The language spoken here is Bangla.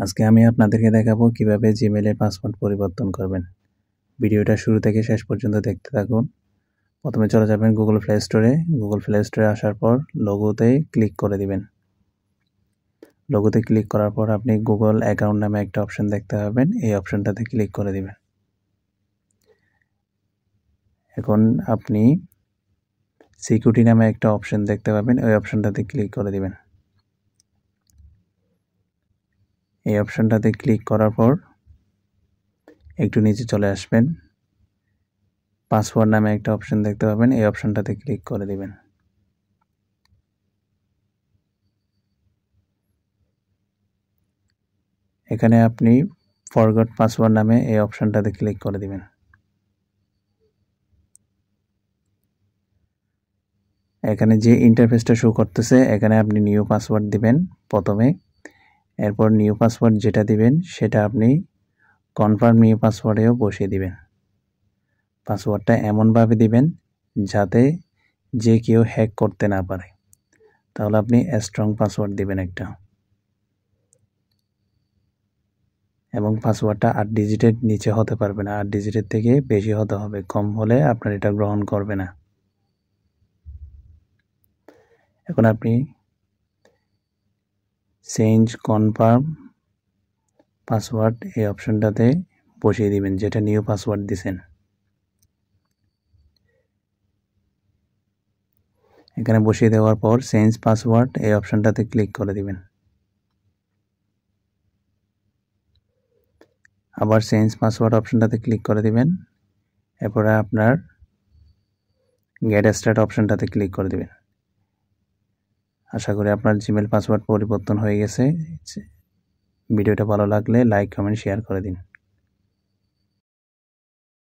আজকে আমি আপনাদেরকে দেখাবো কিভাবে জিমেইলের পাসওয়ার্ড পরিবর্তন করবেন। ভিডিওটা শুরু থেকে শেষ পর্যন্ত দেখতে থাকুন। প্রথমে চলে যাবেন গুগল প্লে স্টোরে। গুগল প্লে স্টোরে আসার পর লোগোতে ক্লিক করে দিবেন। লোগোতে ক্লিক করার পর আপনি গুগল অ্যাকাউন্ট নামে একটা অপশন দেখতে পাবেন, এই অপশনটাতে ক্লিক করে দিবেন। এখন আপনি সিকিউরিটি নামে একটা অপশন দেখতে পাবেন, ওই অপশনটাতে ক্লিক করে দিবেন। এই অপশনটাতে ক্লিক করার পর একটু নিচে চলে আসবেন, পাসওয়ার্ড নামে একটা অপশন দেখতে পাবেন, এই অপশনটাতে ক্লিক করে দিবেন। এখানে আপনি ফরগট পাসওয়ার্ড নামে এই অপশনটাতে ক্লিক করে দিবেন। এখানে যে ইন্টারফেসটা শো করতেছে, এখানে আপনি নিউ পাসওয়ার্ড দিবেন প্রথমে। এরপর নিউ পাসওয়ার্ড যেটা দিবেন সেটা আপনি কনফার্ম নিউ পাসওয়ার্ডেও বসিয়ে দিবেন। পাসওয়ার্ডটা এমনভাবে দিবেন যাতে যে কেউ হ্যাক করতে না পারে। তাহলে আপনি স্ট্রং পাসওয়ার্ড দিবেন একটা, এবং পাসওয়ার্ডটা 8 ডিজিটের নিচে হতে পারবে না, 8 ডিজিটের থেকে বেশি হতে হবে। কম হলে আপনার এটা গ্রহণ করবে না। এখন আপনি চেঞ্জ কনফার্ম পাসওয়ার্ড এই অপশনটাতে বসিয়ে দিবেন, যেটা নিউ পাসওয়ার্ড দিছেন। এখানে বসিয়ে দেওয়ার পর চেঞ্জ পাসওয়ার্ড এই অপশনটাতে ক্লিক করে দিবেন। আবার চেঞ্জ পাসওয়ার্ড অপশনটাতে ক্লিক করে দিবেন। এরপরে আপনার গেট স্টার্ট অপশনটাতে ক্লিক করে দিবেন। আশা করি আপনার জিমেইল পাসওয়ার্ড পরিবর্তন হয়ে গেছে। ভিডিওটা ভালো লাগলে লাইক, কমেন্ট, শেয়ার করে দিন।